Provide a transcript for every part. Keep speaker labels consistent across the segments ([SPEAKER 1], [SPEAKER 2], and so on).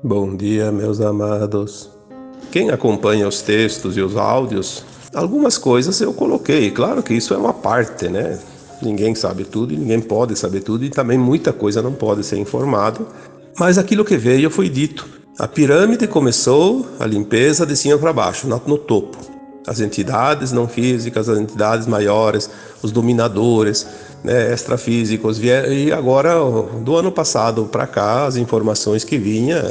[SPEAKER 1] Bom dia, meus amados. Quem acompanha os textos e os áudios, algumas coisas eu coloquei. Claro que isso é uma parte, né? Ninguém sabe tudo e ninguém pode saber tudo, e também muita coisa não pode ser informado. Mas aquilo que veio foi dito. A pirâmide começou a limpeza de cima para baixo, no topo. As entidades não físicas, as entidades maiores, os dominadores, né, extrafísicos, vieram, e agora, do ano passado para cá, as informações que vinha,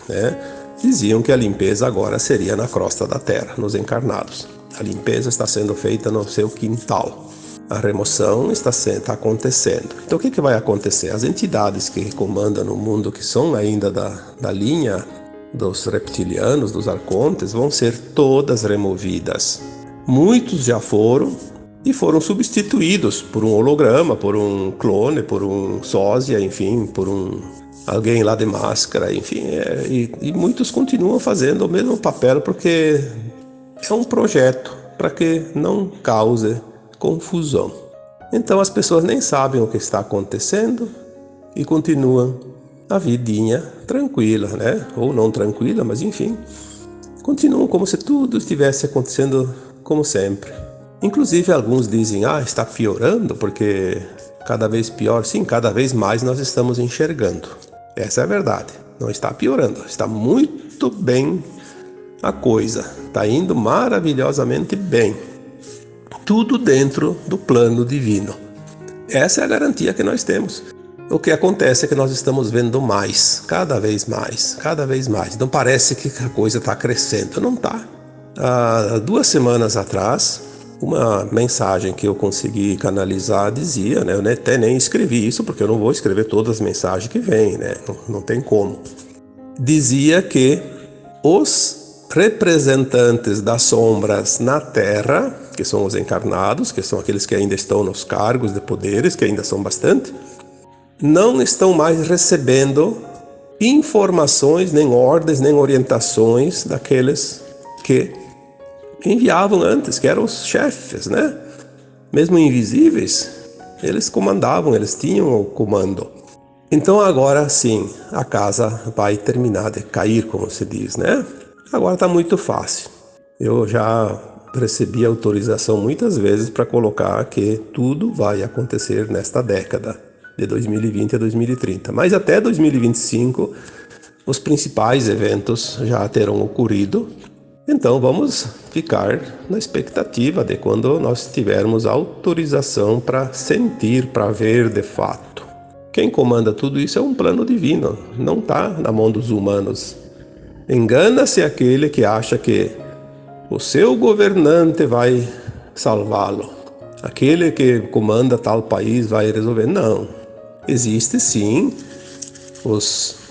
[SPEAKER 1] né, diziam que a limpeza agora seria na crosta da Terra, nos encarnados. A limpeza está sendo feita no seu quintal. A remoção está acontecendo. Então o que vai acontecer? As entidades que comandam o mundo, que são ainda da linha dos reptilianos, dos arcontes, vão ser todas removidas. Muitos já foram e foram substituídos por um holograma, por um clone, por um sósia, enfim, por alguém lá de máscara, enfim, e muitos continuam fazendo o mesmo papel porque é um projeto para que não cause confusão. Então as pessoas nem sabem o que está acontecendo e continuam a vidinha tranquila, né? Ou não tranquila, mas enfim, continuam como se tudo estivesse acontecendo como sempre. Inclusive alguns dizem, está piorando porque cada vez pior. Sim, cada vez mais nós estamos enxergando. Essa é a verdade. Não está piorando, está muito bem a coisa. Está indo maravilhosamente bem. Tudo dentro do plano divino. Essa é a garantia que nós temos. O que acontece é que nós estamos vendo mais, cada vez mais, cada vez mais. Então parece que a coisa está crescendo. Não está. Há 2 semanas atrás, uma mensagem que eu consegui canalizar dizia, né, eu até nem escrevi isso, porque eu não vou escrever todas as mensagens que vêm, né, não tem como. Dizia que os representantes das sombras na Terra, que são os encarnados, que são aqueles que ainda estão nos cargos de poderes, que ainda são bastante, não estão mais recebendo informações, nem ordens, nem orientações daqueles que enviavam antes, que eram os chefes, né? Mesmo invisíveis, eles comandavam, eles tinham o comando. Então agora sim, a casa vai terminar de cair, como se diz, né? Agora está muito fácil. Eu já recebi autorização muitas vezes para colocar que tudo vai acontecer nesta década, de 2020 a 2030. Mas até 2025, os principais eventos já terão ocorrido. Então vamos ficar na expectativa de quando nós tivermos autorização para sentir, para ver de fato. Quem comanda tudo isso é um plano divino, não está na mão dos humanos. Engana-se aquele que acha que o seu governante vai salvá-lo. Aquele que comanda tal país vai resolver. Não. Existe sim os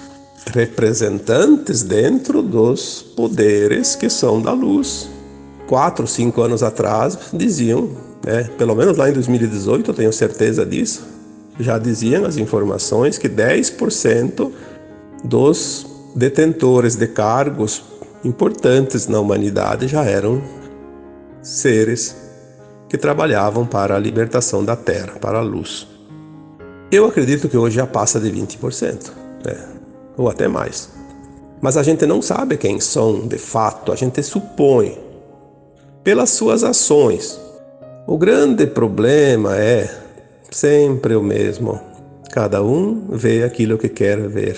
[SPEAKER 1] representantes dentro dos poderes que são da luz. 4, 5 anos atrás diziam, né, pelo menos lá em 2018, eu tenho certeza disso, já diziam as informações que 10% dos detentores de cargos importantes na humanidade já eram seres que trabalhavam para a libertação da Terra, para a luz. Eu acredito que hoje já passa de 20%, né? Ou até mais. Mas a gente não sabe quem são de fato, a gente supõe pelas suas ações. O grande problema é sempre o mesmo. Cada um vê aquilo que quer ver.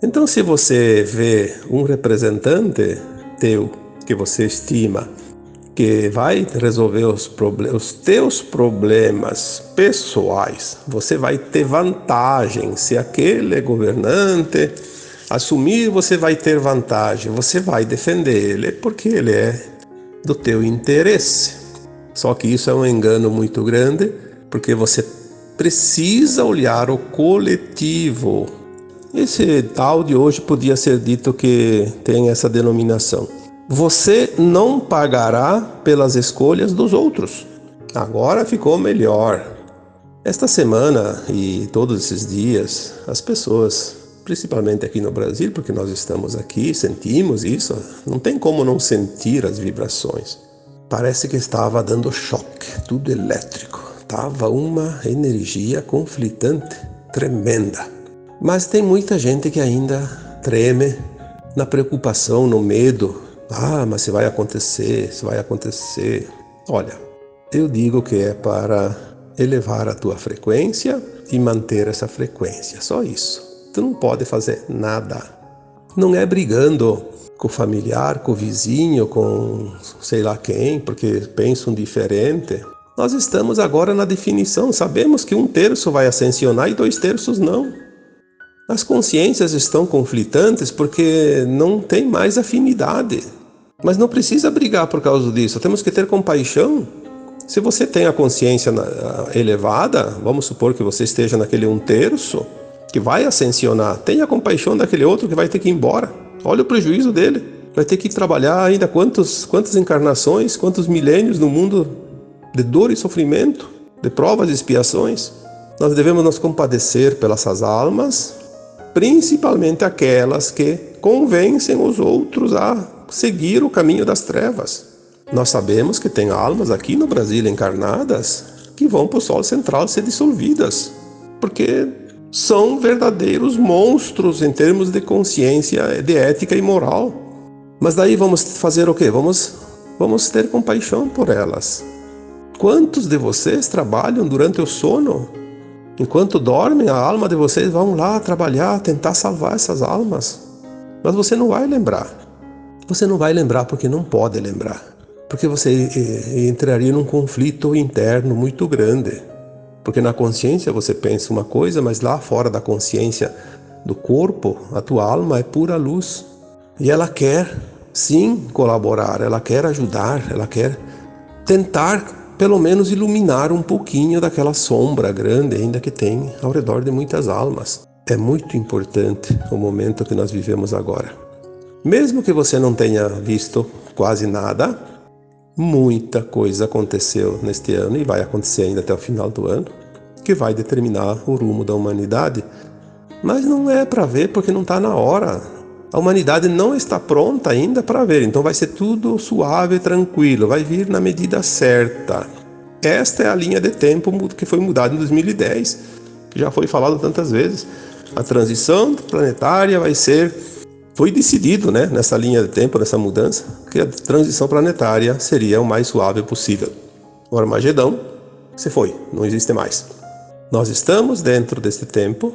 [SPEAKER 1] Então, se você vê um representante teu que você estima que vai resolver os teus problemas pessoais, você vai ter vantagem. Se aquele governante assumir, você vai ter vantagem. Você vai defender ele porque ele é do teu interesse. Só que isso é um engano muito grande, porque você precisa olhar o coletivo. Esse áudio hoje podia ser dito que tem essa denominação. Você não pagará pelas escolhas dos outros. Agora ficou melhor. Esta semana e todos esses dias, as pessoas, principalmente aqui no Brasil, porque nós estamos aqui, sentimos isso, não tem como não sentir as vibrações. Parece que estava dando choque, tudo elétrico. Estava uma energia conflitante, tremenda. Mas tem muita gente que ainda treme, na preocupação, no medo. Ah, mas se vai acontecer, se vai acontecer. Olha, eu digo que é para elevar a tua frequência e manter essa frequência, só isso. Tu não pode fazer nada. Não é brigando com o familiar, com o vizinho, com sei lá quem, porque pensam diferente. Nós estamos agora na definição, sabemos que 1/3 vai ascensionar e 2/3 não. As consciências estão conflitantes porque não tem mais afinidade. Mas não precisa brigar por causa disso, temos que ter compaixão. Se você tem a consciência elevada, vamos supor que você esteja naquele 1/3 que vai ascensionar, tenha compaixão daquele outro que vai ter que ir embora. Olha o prejuízo dele, vai ter que trabalhar ainda quantas encarnações, quantos milênios no mundo de dor e sofrimento, de provas e expiações. Nós devemos nos compadecer pelas almas, principalmente aquelas que convencem os outros a seguir o caminho das trevas. Nós sabemos que tem almas aqui no Brasil encarnadas que vão para o Sol Central ser dissolvidas, porque são verdadeiros monstros em termos de consciência, de ética e moral. Mas daí vamos fazer o quê? Vamos ter compaixão por elas. Quantos de vocês trabalham durante o sono? Enquanto dormem, a alma de vocês vão lá trabalhar, tentar salvar essas almas. Mas você não vai lembrar. Você não vai lembrar porque não pode lembrar. Porque você entraria num conflito interno muito grande. Porque na consciência você pensa uma coisa, mas lá fora da consciência do corpo, a tua alma é pura luz. E ela quer, sim, colaborar, ela quer ajudar, ela quer tentar pelo menos iluminar um pouquinho daquela sombra grande ainda que tem ao redor de muitas almas. É muito importante o momento que nós vivemos agora. Mesmo que você não tenha visto quase nada, muita coisa aconteceu neste ano e vai acontecer ainda até o final do ano, que vai determinar o rumo da humanidade. Mas não é para ver porque não está na hora. A humanidade não está pronta ainda para ver, então vai ser tudo suave e tranquilo, vai vir na medida certa. Esta é a linha de tempo que foi mudada em 2010, que já foi falado tantas vezes. A transição planetária foi decidido, né, nessa linha de tempo, nessa mudança, que a transição planetária seria o mais suave possível. O Armagedão se foi, não existe mais. Nós estamos dentro desse tempo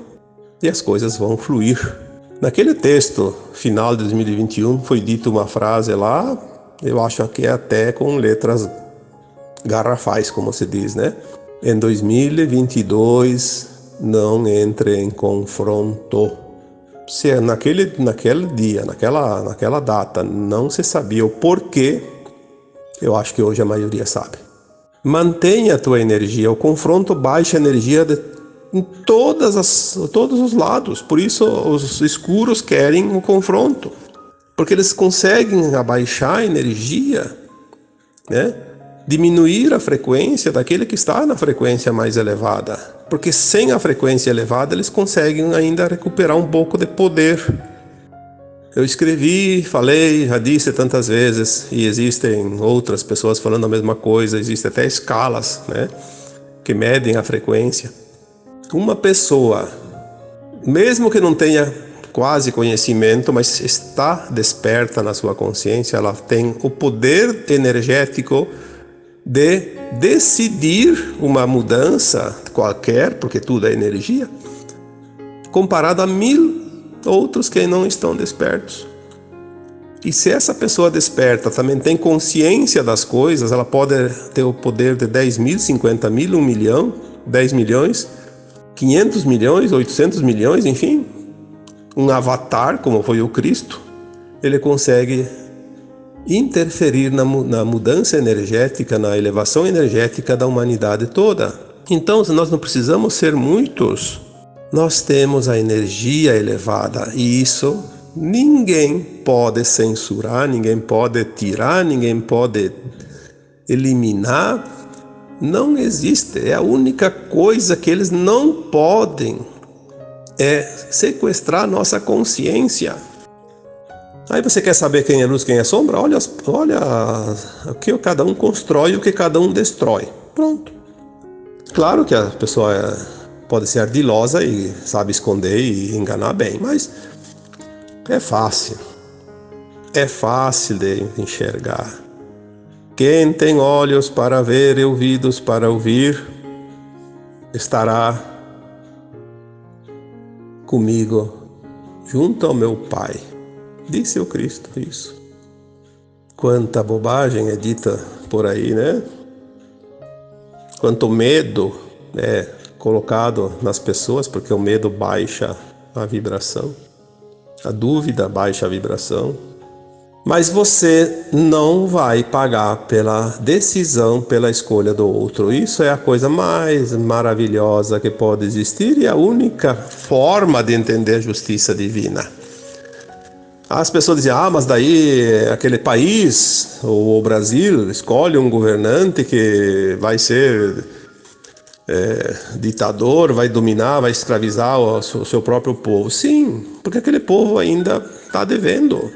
[SPEAKER 1] e as coisas vão fluir. Naquele texto final de 2021 foi dita uma frase lá, eu acho que é até com letras garrafais, como se diz, né? Em 2022 não entre em confronto. Se naquele dia, naquela data, não se sabia o porquê, eu acho que hoje a maioria sabe. Mantenha a tua energia, o confronto baixa a energia em todos os lados. Por isso os escuros querem o confronto, porque eles conseguem abaixar a energia, né? Diminuir a frequência daquele que está na frequência mais elevada, porque sem a frequência elevada eles conseguem ainda recuperar um pouco de poder. Eu escrevi, falei, já disse tantas vezes, e existem outras pessoas falando a mesma coisa, existem até escalas, né, que medem a frequência. Uma pessoa, mesmo que não tenha quase conhecimento, mas está desperta na sua consciência, ela tem o poder energético de decidir uma mudança qualquer, porque tudo é energia, comparado a 1000 outros que não estão despertos. E se essa pessoa desperta também tem consciência das coisas, ela pode ter o poder de 10 mil, 50 mil, 1 milhão, 10 milhões, 500 milhões, 800 milhões, enfim, um avatar, como foi o Cristo, ele consegue interferir na mudança energética, na elevação energética da humanidade toda. Então, nós não precisamos ser muitos, nós temos a energia elevada e isso ninguém pode censurar, ninguém pode tirar, ninguém pode eliminar. Não existe, é a única coisa que eles não podem é sequestrar nossa consciência. Aí você quer saber quem é luz, quem é sombra? Olha o que cada um constrói e o que cada um destrói. Pronto. Claro que a pessoa pode ser ardilosa e sabe esconder e enganar bem, mas é fácil. é fácil de enxergar. Quem tem olhos para ver e ouvidos para ouvir, estará comigo junto ao meu Pai. Disse o Cristo isso. Quanta bobagem é dita por aí, né? Quanto medo é colocado nas pessoas, porque o medo baixa a vibração, a dúvida baixa a vibração. Mas você não vai pagar pela decisão, pela escolha do outro. Isso é a coisa mais maravilhosa que pode existir e a única forma de entender a justiça divina. As pessoas dizem, mas daí aquele país, ou o Brasil, escolhe um governante que vai ser ditador, vai dominar, vai escravizar o seu próprio povo. Sim, porque aquele povo ainda está devendo.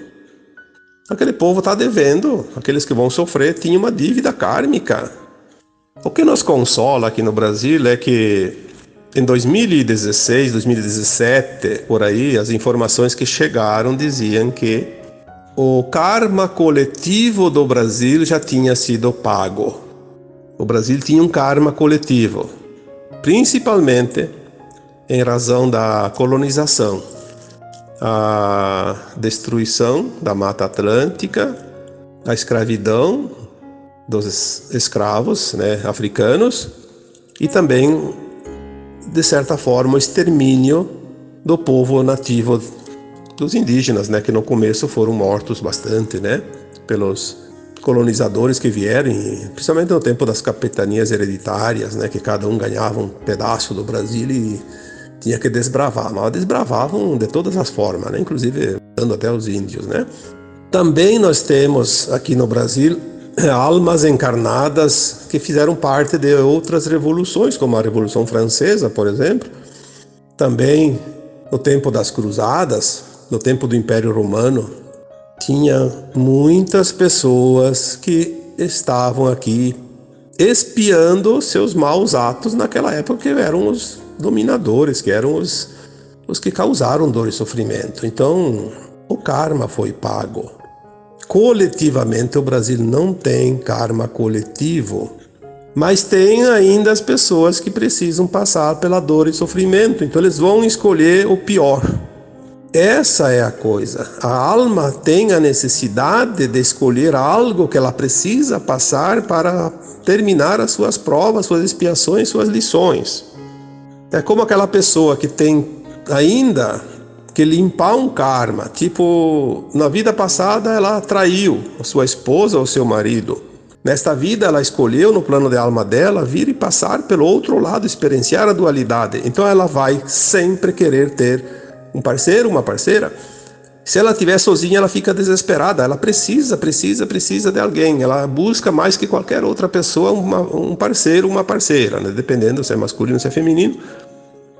[SPEAKER 1] Aquele povo está devendo. Aqueles que vão sofrer tinham uma dívida kármica. O que nos consola aqui no Brasil é que em 2016, 2017, por aí, as informações que chegaram diziam que o karma coletivo do Brasil já tinha sido pago. O Brasil tinha um karma coletivo, principalmente em razão da colonização, a destruição da Mata Atlântica, a escravidão dos escravos, né, africanos, e também, de certa forma, o extermínio do povo nativo, dos indígenas, né, que no começo foram mortos bastante, né, pelos colonizadores que vieram, principalmente no tempo das capitanias hereditárias, né, que cada um ganhava um pedaço do Brasil e tinha que desbravar, mas desbravavam de todas as formas, né, inclusive dando até os índios, né. Também nós temos aqui no Brasil almas encarnadas que fizeram parte de outras revoluções, como a Revolução Francesa, por exemplo. Também no tempo das Cruzadas, no tempo do Império Romano, tinha muitas pessoas que estavam aqui espiando seus maus atos naquela época, que eram os dominadores, que eram os que causaram dor e sofrimento. Então, o karma foi pago. Coletivamente, o Brasil não tem karma coletivo, mas tem ainda as pessoas que precisam passar pela dor e sofrimento, então eles vão escolher o pior. Essa é a coisa. A alma tem a necessidade de escolher algo que ela precisa passar para terminar as suas provas, suas expiações, suas lições. É como aquela pessoa que tem ainda que limpar um karma, tipo, na vida passada ela traiu a sua esposa ou seu marido. Nesta vida ela escolheu, no plano de alma dela, vir e passar pelo outro lado, experienciar a dualidade. Então ela vai sempre querer ter um parceiro, uma parceira. Se ela estiver sozinha, ela fica desesperada. Ela precisa de alguém. Ela busca mais que qualquer outra pessoa um parceiro, uma parceira, né? Dependendo se é masculino ou se é feminino.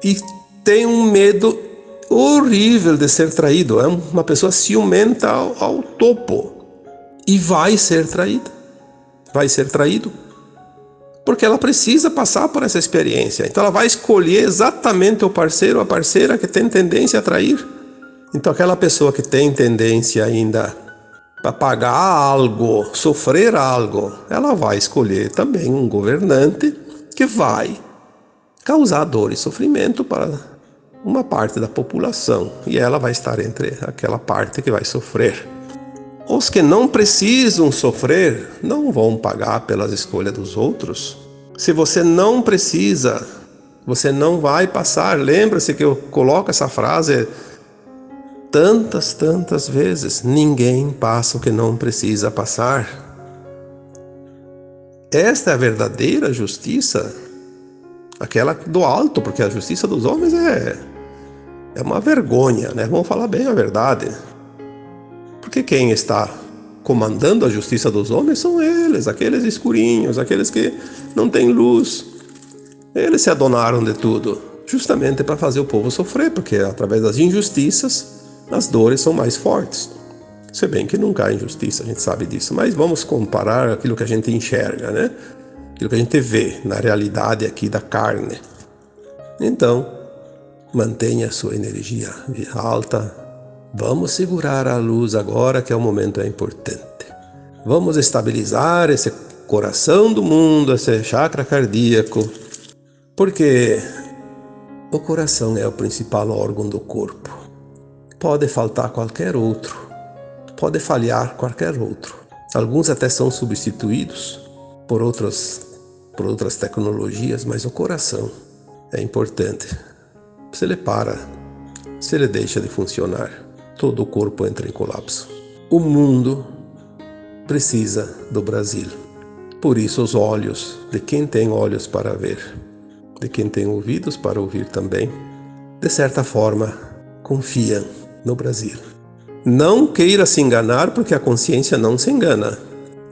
[SPEAKER 1] E tem um medo horrível de ser traído. É uma pessoa ciumenta ao topo. E vai ser traída. Vai ser traído. Porque ela precisa passar por essa experiência. Então ela vai escolher exatamente o parceiro ou a parceira que tem tendência a trair. Então aquela pessoa que tem tendência ainda a pagar algo, sofrer algo, ela vai escolher também um governante que vai causar dor e sofrimento para uma parte da população. E ela vai estar entre aquela parte que vai sofrer. Os que não precisam sofrer não vão pagar pelas escolhas dos outros. Se você não precisa, você não vai passar. Lembra-se que eu coloco essa frase tantas vezes. Ninguém passa o que não precisa passar. Esta é a verdadeira justiça, aquela do alto, porque a justiça dos homens é uma vergonha, né? Vamos falar bem a verdade. Porque quem está comandando a justiça dos homens são eles, aqueles escurinhos, aqueles que não têm luz. Eles se adonaram de tudo, justamente para fazer o povo sofrer, porque através das injustiças, as dores são mais fortes. Se bem que nunca há injustiça, a gente sabe disso, mas vamos comparar aquilo que a gente enxerga, né? Aquilo que a gente vê na realidade aqui da carne. Então, mantenha a sua energia alta, Vamos segurar a luz agora, que é o momento importante. Vamos estabilizar esse coração do mundo, esse chakra cardíaco, porque o coração é o principal órgão do corpo. Pode faltar qualquer outro, pode falhar qualquer outro. Alguns até são substituídos por outras tecnologias, mas o coração é importante. Se ele para, se ele deixa de funcionar, todo o corpo entra em colapso. O mundo precisa do Brasil. Por isso os olhos de quem tem olhos para ver, de quem tem ouvidos para ouvir também, de certa forma, confiam no Brasil. Não queira se enganar, porque a consciência não se engana.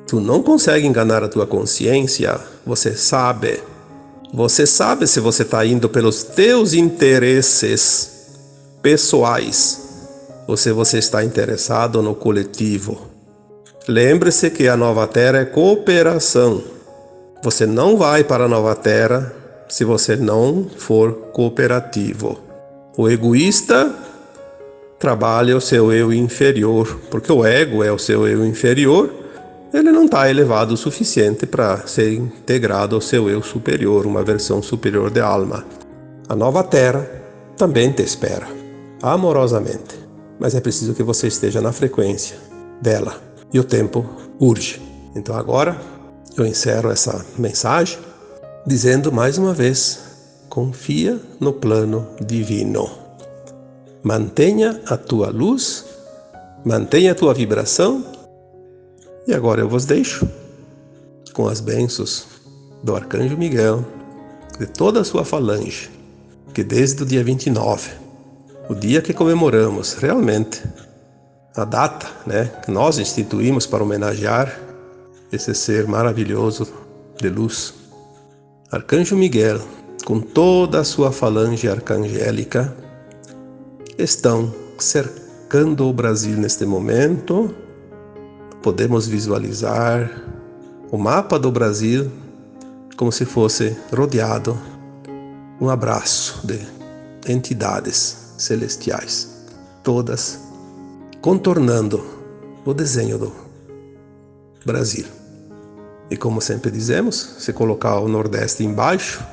[SPEAKER 1] Tu não consegue enganar a tua consciência, você sabe. Você sabe se você está indo pelos teus interesses pessoais ou se você está interessado no coletivo. Lembre-se que a Nova Terra é cooperação. Você não vai para a Nova Terra se você não for cooperativo. O egoísta trabalha o seu eu inferior, porque o ego é o seu eu inferior. Ele não está elevado o suficiente para ser integrado ao seu eu superior, uma versão superior de alma. A Nova Terra também te espera, amorosamente, mas é preciso que você esteja na frequência dela, e o tempo urge. Então agora eu encerro essa mensagem dizendo mais uma vez: confia no plano divino. Mantenha a tua luz, mantenha a tua vibração. E agora eu vos deixo com as bênçãos do Arcanjo Miguel, de toda a sua falange, que desde o dia 29, o dia que comemoramos realmente a data, que nós instituímos para homenagear esse ser maravilhoso de luz, Arcanjo Miguel, com toda a sua falange arcangélica, estão cercando o Brasil neste momento. Podemos visualizar o mapa do Brasil como se fosse rodeado um abraço de entidades celestiais, todas contornando o desenho do Brasil. E como sempre dizemos, se colocar o Nordeste embaixo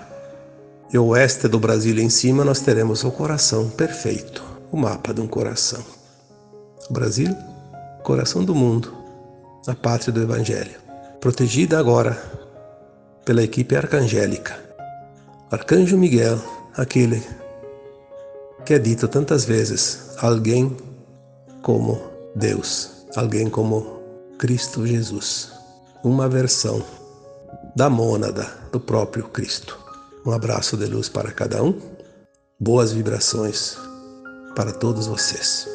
[SPEAKER 1] e o Oeste do Brasil em cima, nós teremos o coração perfeito, o mapa de um coração. O Brasil, coração do mundo, a pátria do Evangelho, protegida agora pela equipe arcangélica. Arcanjo Miguel, aquele que é dito tantas vezes, alguém como Deus, alguém como Cristo Jesus, uma versão da mônada do próprio Cristo. Um abraço de luz para cada um, boas vibrações para todos vocês.